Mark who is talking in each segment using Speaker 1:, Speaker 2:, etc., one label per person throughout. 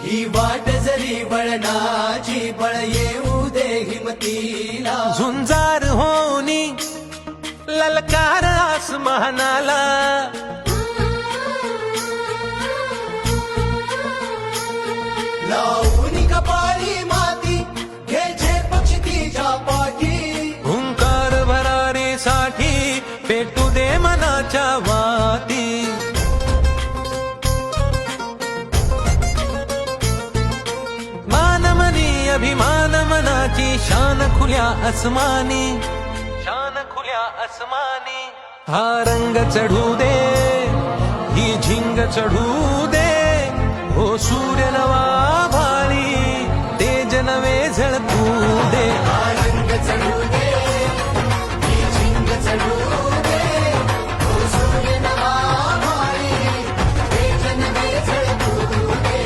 Speaker 1: ही वाट जरी बळणाची बळ येऊ दे हिमतीला
Speaker 2: झुंजार होनी ललकार आसमानाला
Speaker 1: लावून कपाळी माती घ्यायचे पक्षी तिच्या पाठी
Speaker 2: हुंकार भरारीसाठी पेटू दे मनाच्या वाती मानमनी अभिमान मनाची शान खुल्या आसमानी शान खुल्या आसमानी हा रंग चढू दे ही झिंग चढू दे हो सूर्य नवा भाळी तेज नवे झळकू दे
Speaker 1: रंग चढू दे ही झिंग चढू दे तो सूर्य नवा भाळी तेज नवे झळकू दे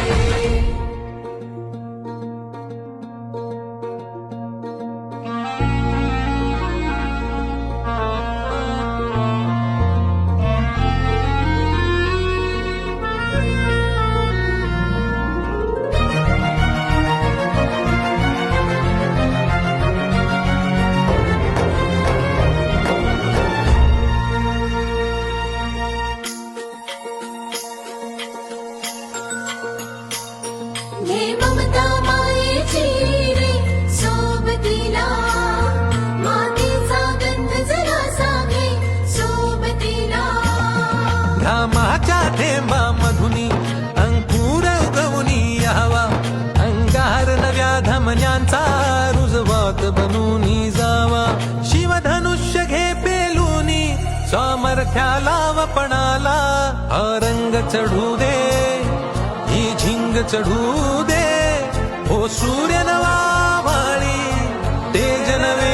Speaker 3: हे ममता मायेची रे सोबतीला मातीचा गंध जरा सांगे सोबतीला
Speaker 2: घामाच्या थेंबा मधुनी अंकुर उगवूनी यावा अंगार नव्या धमन्यांचा रुजवात बनूनी जावा शिवधनुष्य घे पेलूनी सामर्थ्याला वपणाला हा रंग चढू दे ही झिंग चढू दे हो सूर्य नवा भाळी तेज नवे